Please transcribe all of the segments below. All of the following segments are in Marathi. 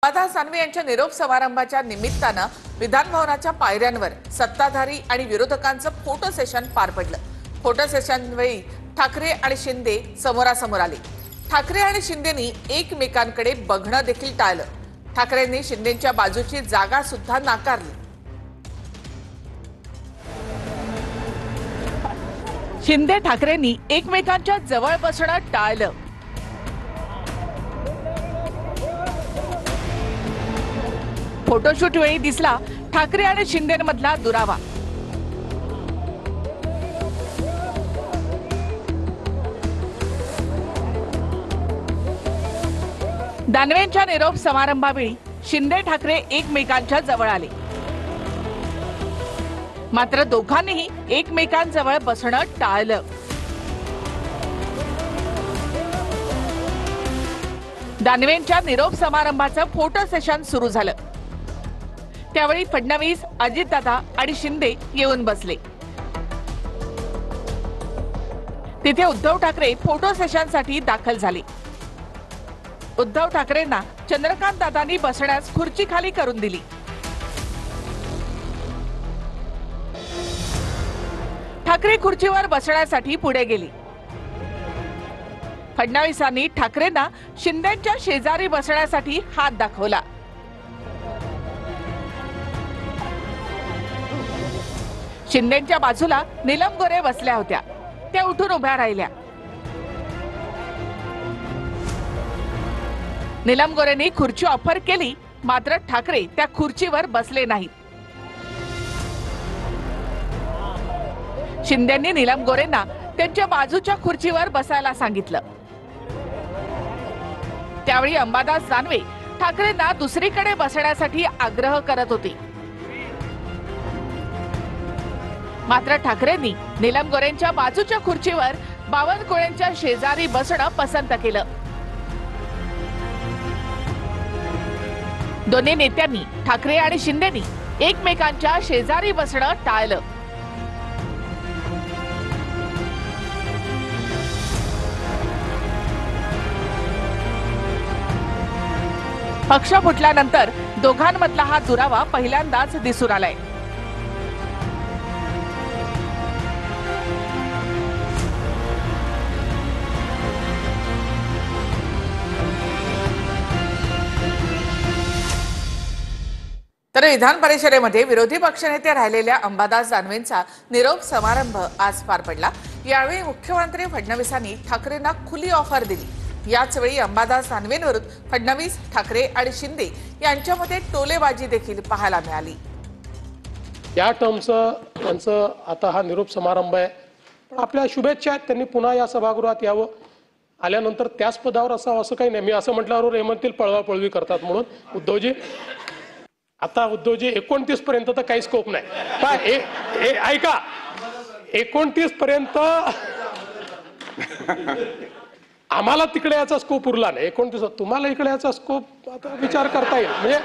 अंबादास दानवे यांच्या निरोप समारंभाच्या निमित्तानं विधान भवनाच्या पायऱ्यांवर सत्ताधारी आणि विरोधकांचं फोटो सेशन पार पडलं। फोटो सेशनवेळी ठाकरे आणि शिंदे समोरासमोर आले। ठाकरे आणि शिंदेंनी एकमेकांकडे बघणं देखील टाळलं। ठाकरेंनी शिंदेंच्या बाजूची जागा सुद्धा नाकारली। शिंदे ठाकरेंनी एकमेकांच्या जवळ बसणं टाळलं। फोटोशूट वेळी दिसला ठाकरे आणि शिंदेंमधला दुरावा। दानवेंच्या निरोप समारंभावेळी शिंदे ठाकरे एकमेकांच्या जवळ आले, मात्र दोघांनीही एकमेकांजवळ बसणं टाळलं। दानवेंच्या निरोप समारंभाचं फोटो सेशन सुरू झालं। त्यावेळी फडणवीस, अजितदादा आणि शिंदे येऊन बसले। तिथे उद्धव ठाकरे फोटो सेशनसाठी दाखल झाले। उद्धव ठाकरेंना चंद्रकांत दादांनी बसण्यास खुर्ची खाली करून दिली। ठाकरे खुर्चीवर बसण्यासाठी पुढे गेली। फडणवीसांनी ठाकरेंना शिंदेंच्या शेजारी बसण्यासाठी हात दाखवला। शिंदेंच्या बाजूला नीलम गोरे बसल्या होत्या, त्या उठून उभ्या राहिल्या। नीलम गोरेंनी खुर्ची ऑफर केली, मात्र ठाकरे त्या खुर्चीवर बसले नाहीत। शिंदेंनी नीलम गोरेंना त्यांच्या बाजूच्या खुर्चीवर बसायला सांगितलं। त्यावेळी अंबादास दानवे ठाकरेंना दुसरीकडे बसण्यासाठी आग्रह करत होते, मात्र ठाकरेंनी नीलम गोरेंच्या बाजूच्या खुर्चीवर बावनकुळेंच्या शेजारी बसणं पसंत केलं। दोन्ही नेत्यांनी ठाकरे आणि शिंदेंनी एकमेकांच्या शेजारी बसणं टाळलं। पक्ष फुटल्यानंतर दोघांमधला हा दुरावा पहिल्यांदाच दिसून आलाय। तर विधान परिषदेमध्ये विरोधी पक्षनेते राहिलेल्या अंबादास दानवेंचा निरोप समारंभ आज पार पडला। यावेळी मुख्यमंत्री फडणवीसांनी ठाकरेंना खुली ऑफर दिली। याच वेळी अंबादास दानवेंवरून फडणवीस, ठाकरे आणि शिंदे यांच्यामध्ये टोलेबाजी देखील पाहायला मिळाली। या टर्मचं त्यांचं आता हा निरोप समारंभ आहे, पण आपल्या शुभेच्छा आहेत। त्यांनी पुन्हा या सभागृहात यावं, आल्यानंतर त्याच पदावर असावं असं काही नाही। मी असं म्हटल्यावर हे म्हणतील पळवापळवी करतात म्हणून। उद्धवजी, आता उद्धवजी 29 पर्यंत तर काही स्कोप नाही। ऐका, 29 पर्यंत आम्हाला तिकडे याचा स्कोप उरला नाही। 29 तुम्हाला इकडे याचा स्कोप आता विचार करता येईल, म्हणजे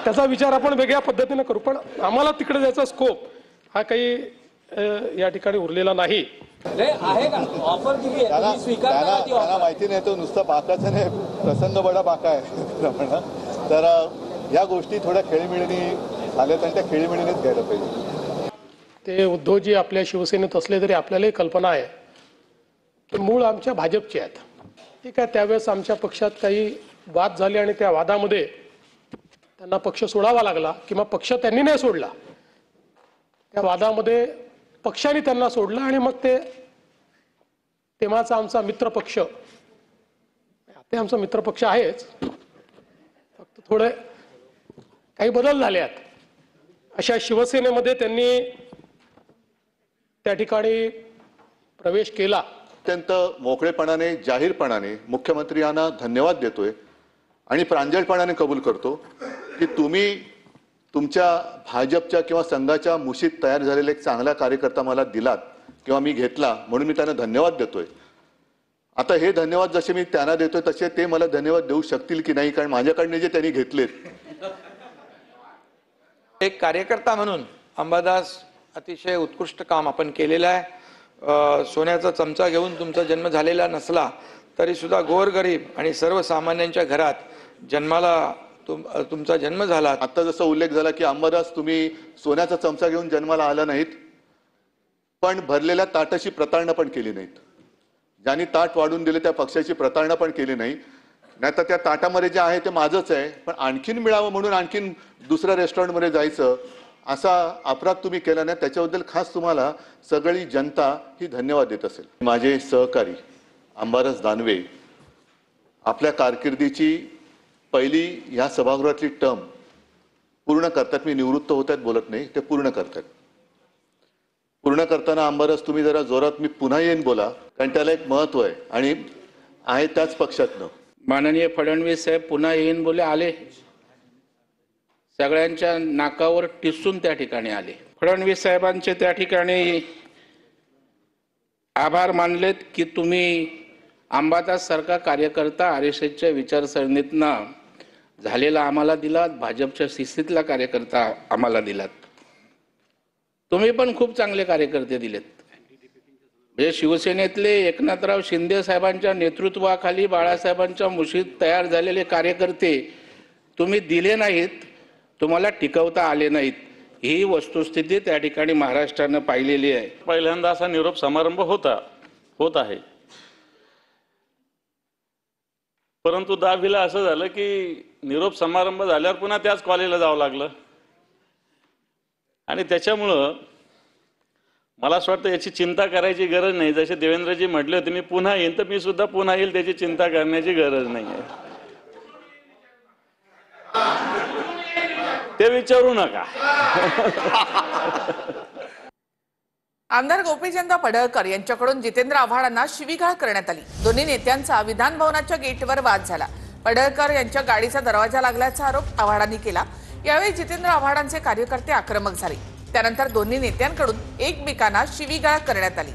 त्याचा विचार आपण वेगळ्या पद्धतीने करू, पण आम्हाला तिकडे जायचा स्कोप हा काही या ठिकाणी उरलेला नाही। आहे का ऑफर दिली आहे, स्वीकार माहिती नाही, तो नुसता बाकाचा नाही, प्रसंग बडा बाका आहे। तर या गोष्टी थोड्या खेळीमेळीने आल्यात आणि त्या खेळीमेळीनेच घ्यायला पाहिजे। ते उद्धवजी आपल्या शिवसेनेत असले तरी आपल्यालाही कल्पना आहे की मूळ आमच्या भाजपचे आहेत। ठीक आहे, त्यावेळेस आमच्या पक्षात काही वाद झाले आणि त्या वादामध्ये त्यांना पक्ष सोडावा लागला, किंवा पक्ष त्यांनी नाही सोडला, त्या वादामध्ये पक्षाने त्यांना सोडलं आणि मग ते तेव्हाचा आमचा मित्रपक्ष, ते आमचा मित्रपक्ष आहेच, फक्त थोडे काही बदल झाले आहेत। अशा शिवसेनेमध्ये त्यांनी त्या ठिकाणी प्रवेश केला। अत्यंत मोकळेपणाने, जाहीरपणाने मुख्यमंत्र्यांना धन्यवाद देतोय आणि प्रांजळपणाने कबूल करतो की तुम्ही तुमच्या भाजपच्या किंवा संघाच्या मुशीत तयार झालेला एक चांगला कार्यकर्ता मला दिलात किंवा मी घेतला, म्हणून मी त्यांना धन्यवाद देतोय। आता हे धन्यवाद जसे मी त्यांना देतोय तसे ते मला धन्यवाद देऊ शकतील की नाही, कारण माझ्याकडनं जे त्यांनी घेतलेत। एक कार्यकर्ता म्हणून अंबादास अतिशय उत्कृष्ट काम आपण केलेलं आहे। सोन्याचा चमचा घेऊन तुमचा जन्म झालेला नसला तरी सुद्धा गोरगरीब आणि सर्वसामान्यांच्या घरात जन्माला तुमचा जन्म झाला. आता जसा उल्लेख झाला की अंबादास तुम्ही सोन्याचा चमचा घेऊन जन्माला आला नाहीत, पण भरलेल्या ताटाची प्रतारणा पण केली नाहीत. ज्यांनी ताट वाढून दिले त्या पक्षाची प्रतारणा पण केली नाही. नाहीतर त्या ताटामध्ये जे आहे ते माझंच आहे, पण आणखीन मिळावं म्हणून आणखीन दुसऱ्या रेस्टॉरंटमध्ये जायचं असा अपराध तुम्ही केला नाही. त्याच्याबद्दल खास तुम्हाला सगळी जनता ही धन्यवाद देत असेल. माझे सहकारी अंबादास दानवे आपल्या कारकिर्दीची पहिली ह्या सभागृहातली टर्म पूर्ण करतात. मी निवृत्त होत आहेत बोलत नाही, ते पूर्ण करतात. पूर्ण करताना अंबादास तुम्ही जरा जोरात मी पुन्हा येईन बोला, कारण त्याला एक महत्व आहे आणि आहे त्याच पक्षातनं. माननीय फडणवीस साहेब पुन्हा येईन बोले आले, सगळ्यांच्या नाकावर टिसून त्या ठिकाणी आले. फडणवीस साहेबांचे त्या ठिकाणी आभार मानलेत की तुम्ही अंबादास सारखा कार्यकर्ता RSSच्या विचारसरणीतनं झालेला आम्हाला दिलात, भाजपच्या शिस्तीतला कार्यकर्ता आम्हाला दिलात. तुम्ही पण खूप चांगले कार्यकर्ते दिलेत. म्हणजे शिवसेनेतले एकनाथराव शिंदे साहेबांच्या नेतृत्वाखाली बाळासाहेबांच्या मुशीत तयार झालेले कार्यकर्ते तुम्ही दिले नाहीत, तुम्हाला टिकवता आले नाहीत. ही वस्तुस्थिती त्या ठिकाणी महाराष्ट्रानं पाहिलेली आहे. पहिल्यांदा असा निरोप समारंभ होत आहे, परंतु 10वीला असं झालं की निरोप समारंभ झाल्यावर पुन्हा त्याच कॉलेजला जावं लागलं आणि त्याच्यामुळं मला असं वाटतं याची चिंता करायची गरज नाही. जसे देवेंद्रजी म्हटले होते मी पुन्हा येईन, तर मी सुद्धा पुन्हा येईल, त्याची चिंता करण्याची गरज नाही आहे. ते विचारू नका. आमदार गोपीचंद पडळकर यांच्याकडून जितेंद्र आव्हाडांना शिवीगाळ करण्यात आली. दोन्ही नेत्यांचा विधान भवनाच्या गेटवर वाद झाला. पडळकर यांच्या गाडीचा दरवाजा लागल्याचा आरोप आव्हाडांनी केला. यावेळी जितेंद्र आव्हाडांचे कार्यकर्ते आक्रमक झाले. त्यानंतर दोन्ही नेत्यांकडून एकमेकांना शिवीगाळ करण्यात आली.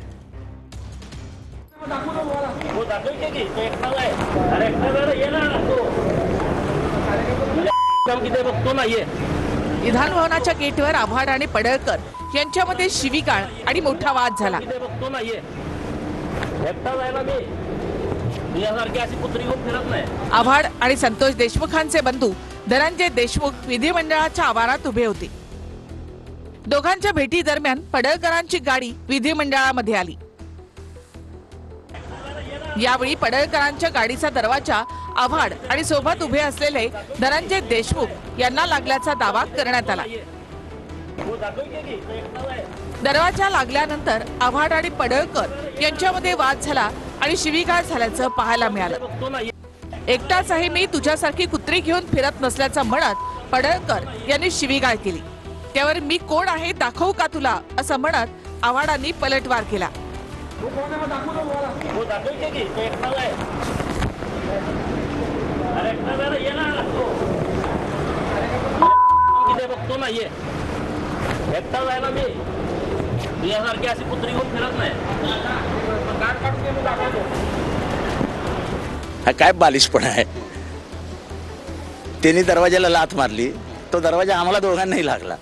विधान भवनाच्या गेटवर आव्हाड आणि पडळकर यांच्यामध्ये शिवीगाळ आणि मोठा वाद झाला. आव्हाड आणि संतोष देशमुखांचे बंधू धनंजय देशमुख विधिमंडळाच्या आवारात उभे होते. दोघांच्या भेटी दरम्यान पडळकरांची गाडी विधिमंडळामध्ये आली. यावेळी पडळकरांच्या गाडीचा दरवाजा आव्हाड आणि सोबत उभे असलेले धनंजय देशमुख यांना लागल्याचा दावा करण्यात आला. दरवाजा लागल्यानंतर आव्हाड आणि पडळकर यांच्यामध्ये वाद झाला आणि शिवीगाळ झाल्याचं पाहायला मिळालं. एकटाच आहे मी, तुझ्यासारखी कुत्री घेऊन फिरत नसल्याचं म्हणत पडळकर यांनी शिवीगाळ केली. त्यावर मी कोण आहे दाखवू का तुला असं म्हणत आव्हाडांनी पलटवार केला. हा काय बालिशपणा आहे. त्यांनी दरवाजाला लाथ मारली, तो दरवाजा आम्हाला दोघांनाही लागला.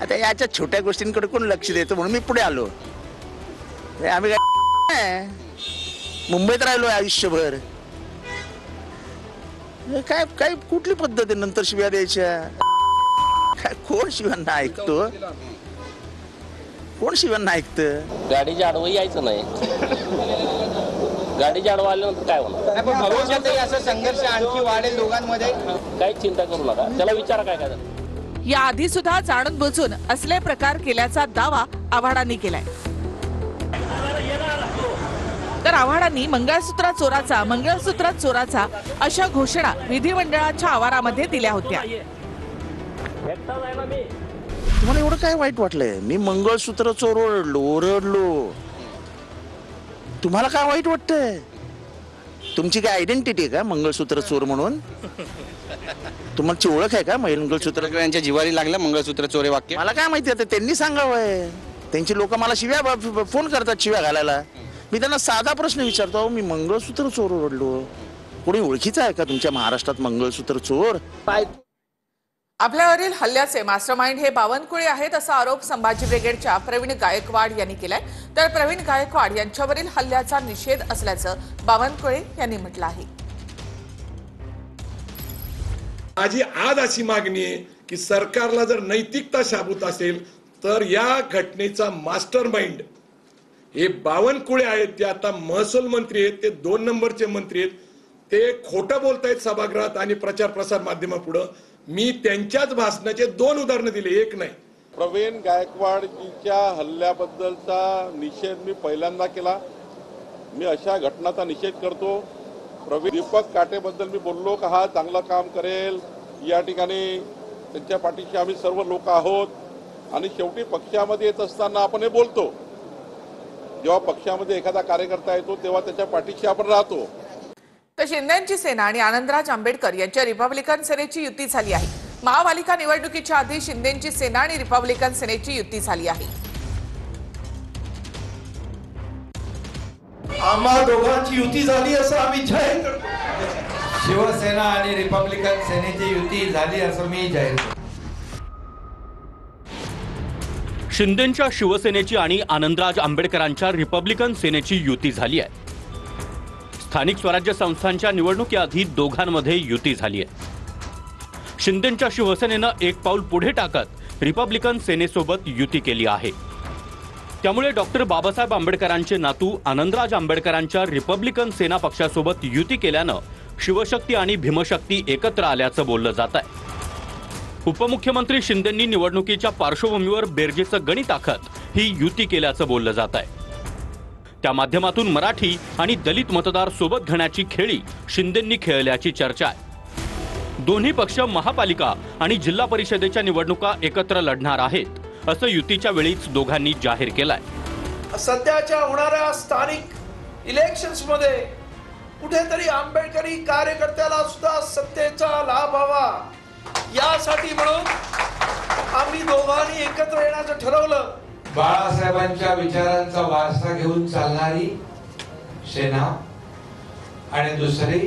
आता याच्या छोट्या गोष्टींकडे कोण लक्ष देतो म्हणून मी पुढे आलो. आम्ही काय मुंबईत राहिलो आयुष्यभर. काय काय कुठली पद्धत आहे नंतर शिव्या द्यायच्या. काय कोण शिव्यांना ऐकतो, कोण शिव्यांना ऐकतं. गाडीच्या आडवं यायचं नाही. गाडीच्या आडवं आल्यानंतर काय होणार. भविष्यातही असं संघर्ष आणखी वाढेल दोघांमध्ये. काहीच चिंता करू नका, त्याला विचारा काय काय. याआधी सुद्धा जाणून बुजून असले प्रकार केल्याचा दावा आव्हाडांनी केलाय. तर आव्हाडांनी मंगळसूत्र चोराचा अशा घोषणा विधिमंडळाच्या आवारामध्ये दिल्या होत्या. तुम्हाला एवढं काय वाईट वाटलंय. मी मंगळसूत्र चोर ओरडलो. तुम्हाला काय वाईट वाटतंय. तुमची काय आयडेंटिटी आहे का मंगळसूत्र चोर म्हणून. तुम्हाला ओळख आहे का मंगळसूत्र. यांच्या जिवारी लागलं मंगळसूत्र चोरे वाक्य. मला काय माहिती, आता त्यांनी सांगावंय. त्यांची लोक मला शिव्या फोन करतात शिव्या घालायला. मी त्यांना साधा प्रश्न विचारतो, मी मंगळसूत्र चोर ओरडलो. कोणी ओळखीचं आहे का तुमच्या महाराष्ट्रात मंगळसूत्र चोर. आपल्यावरील हल्ल्याचे मास्टरमाइंड हे बावनकुळे आहेत असा आरोप संभाजी ब्रिगेडच्या प्रवीण गायकवाड यांनी केलाय. तर प्रवीण गायकवाड यांच्यावरील हल्ल्याचा निषेध असल्याचं बावनकुळे यांनी म्हटलं आहे. माझी आज अशी मागणी आहे की सरकारला जर नैतिकता शाबूत असेल तर या घटनेचा मास्टर माइंड हे बावनकुळे आहेत, ते आता महसूल मंत्री आहेत, ते 2 नंबरचे मंत्री आहेत, ते खोटं बोलतायत सभागृहात आणि प्रचार प्रसार माध्यमापुढे. मी त्यांच्याच भाषणाचे 2 उदाहरणं दिले, एक नाही. प्रवीण गायकवाडजींच्या हल्ल्याबद्दलचा निषेध मी पहिल्यांदा केला. मी अशा घटनांचा निषेध करतो. दीपक काटेबद्दल मी बोललो का हा चांगलं काम करेल, या ठिकाणी त्यांच्या पाठीशी आम्ही सर्व लोक आहोत. आणि शेवटी पक्षामध्ये येत असताना आपण हे बोलतो. जेव्हा पक्षामध्ये एखादा कार्यकर्ता येतो तेव्हा त्याच्या पाठीशी आपण राहतो. तर शिंदेची सेना आणि आनंदराज आंबेडकर यांच्या रिपब्लिकन सेनेची युती झाली आहे. महापालिका निवडणुकीच्या आधी शिंदेची सेना आणि रिपब्लिकन सेनेची युती झाली आहे. आम्हा दोघांची युती झाली असं आम्ही जाहीर करतो. शिवसेना आणि रिपब्लिकन सेनेची युती झाली असं मी जाहीर करतो. शिंदेच्या शिवसेनेची आणि आनंदराज आंबेडकरांच्या रिपब्लिकन सेनेची युती झाली आहे. स्थानिक स्वराज्य संस्थांच्या निवडणुकीआधी दोघांमध्ये युती झाली आहे. शिंदेच्या शिवसेनेनं एक पाऊल पुढे टाकत रिपब्लिकन सेनेसोबत युती केली आहे. त्यामुळे डॉक्टर बाबासाहेब आंबेडकरांचे नातू आनंदराज आंबेडकरांच्या रिपब्लिकन सेना पक्षासोबत युती केल्यानं शिवशक्ती आणि भीमशक्ती एकत्र आल्याचं बोललं जात आहे. उपमुख्यमंत्री शिंदेंनी निवडणुकीच्या पार्श्वभूमीवर बेरजेचं गणित आखत ही युती केल्याचं बोललं जात आहे. त्या माध्यमातून मराठी आणि दलित मतदार सोबत घेण्याची खेळी शिंदेंनी खेळल्याची चर्चा आहे. दोन्ही पक्ष महापालिका आणि जिल्हा परिषदेच्या निवडणुका एकत्र लढणार आहेत असं युतीच्या वेळीच दोघांनी जाहीर केलंय. सध्याच्या होणाऱ्या स्थानिक इलेक्शन्स मध्ये कुठेतरी आंबेडकरी कार्यकर्त्याला सुद्धा सत्तेचा लाभ व्हावा, यासाठी म्हणून आम्ही दोघांनी एकत्र येण्याचं ठरवलं. बाळासाहेबांच्या विचारांचा वारसा घेऊन चालणारी सेना आणि दुसरी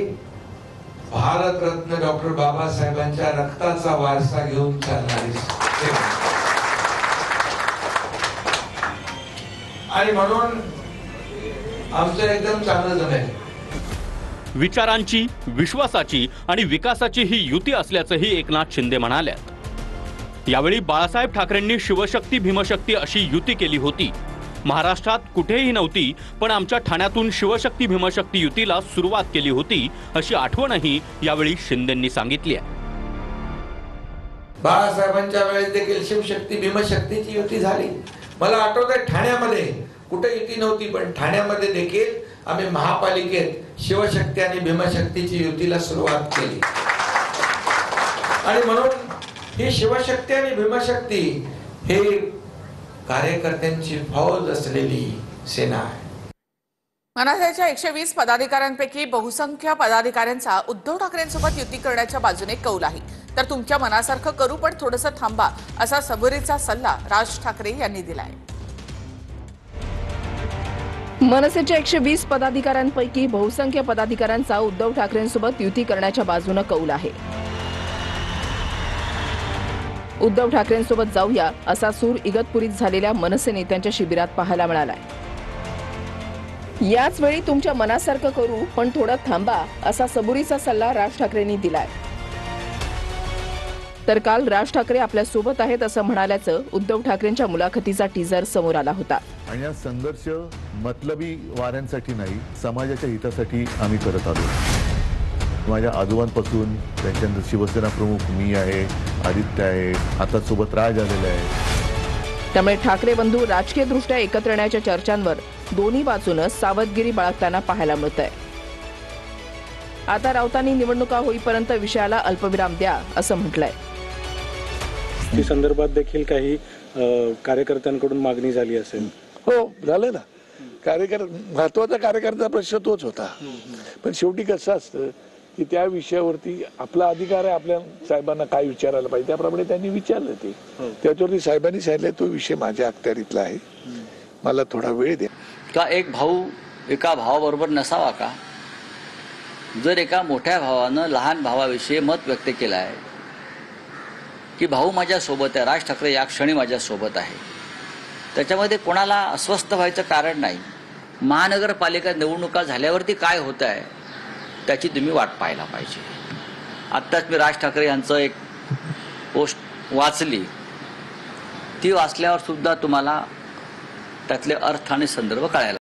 भारतरत्न डॉक्टर बाबासाहेबांच्या रक्ताचा वारसा घेऊन चालणारी सेना. आणि म्हणून आमचं एकदम चांगलं जमेल. विचारांची, विश्वासाची आणि विकासाची ही युती असल्याचंही एकनाथ शिंदे म्हणाल्यात. यावेळी बाळासाहेब ठाकरेंनी शिवशक्ती भीमशक्ती अशी युती केली होती. महाराष्ट्रात कुठेही नव्हती, पण आमच्या ठाण्यातून शिवशक्ती भीमशक्ती युतीला सुरुवात केली होती अशी आठवणही यावेळी शिंदेंनी सांगितली आहे. बाळासाहेबांच्या वेळेस देखील शिवशक्ती भीमशक्तीची युती झाली. मला आठवतंय ठाण्यामध्ये कुठे युती नव्हती, पण ठाण्यामध्ये देखील आम्ही महापालिकेत शिवशक्ती आणि भीमशक्तीची युतीला सुरुवात केली. आणि म्हणून ही शिवशक्ती आणि भीमशक्ती हे कार्यकर्त्यांची फौज असलेली सेना आहे. मनसेच्या 120 पदाधिकाऱ्यांपैकी बहुसंख्य पदाधिकाऱ्यांचा उद्धव ठाकरेंसोबत युती करण्याच्या बाजूने कौल आहे. तर तुमच्या मनासारखं करू पण थोडंसं थांबा असा सबुरीचा सल्ला राज ठाकरे यांनी दिलाय. मनसेच्या 120 पदाधिकाऱ्यांपैकी बहुसंख्य पदाधिकाऱ्यांचा उद्धव ठाकरेंसोबत युती करण्याच्या बाजूने कौल आहे. उद्धव ठाकरेंसोबत जाऊया असा सूर इगतपुरीत झालेल्या मनसे नेत्यांच्या शिबिरात पाहायला मिळालाय. याच वेळी तुमच्या मनासारखं करू पण थोडं थांबा असा सबुरीचा सल्ला राज ठाकरेंनी दिलाय. तर काल राज ठाकरे आपल्या सोबत आहेत असं म्हणाल्याचं उद्धव ठाकरेंच्या मुलाखतीचा टीजर समोर आला होता. आणि हा संघर्ष मतलबी वाऱ्यांसाठी नाही, समाजाच्या हितासाठी आम्ही करत आलो. माझ्या आजोबांपासून त्यांच्यानंतर शिवसेना प्रमुख मी आहे, आदित्य आहे, आता सोबत राज आलेला आहे. त्यामुळे ठाकरे बंधू राजकीय दृष्ट्या एकत्र येण्याच्या चर्चांवर दोन्ही बाजूनं सावधगिरी बाळगताना पाहायला मिळत आहे. आता राऊतांनी निवडणुका होईपर्यंत विषयाला अल्पविराम द्या असं म्हटलंय. या संदर्भात देखील काही कार्यकर्त्यांकडून मागणी झाली असेल. हो, झालं ना. महत्वाचा कार्यकर्ता प्रश्न तोच होता. पण शेवटी कसं असतं की त्या विषयावरती आपला अधिकार आहे, आपल्या साहेबांना काय विचारायला पाहिजे त्याप्रमाणे त्यांनी विचारलं. ते त्याच्यावरती साहेबांनी सांगितलं तो विषय माझ्या अखत्यारीतला आहे, मला थोडा वेळ द्या. का एक भाऊ एका भावाबरोबर नसावा का? जर एका मोठ्या भावानं लहान भावाविषयी मत व्यक्त केलं आहे की भाऊ माझ्या सोबत आहे, राज ठाकरे या क्षणी माझ्या सोबत आहे, त्याच्यामध्ये कोणाला अस्वस्थ व्हायचं कारण नाही. महानगरपालिका निवडणुका झाल्यावरती काय होत आहे त्याची तुम्ही वाट पाहायला पाहिजे. आत्ताच मी राज ठाकरे यांचं एक पोस्ट वाचली, ती वाचल्यावर सुद्धा तुम्हाला त्यातले अर्थ आणि संदर्भ कळायला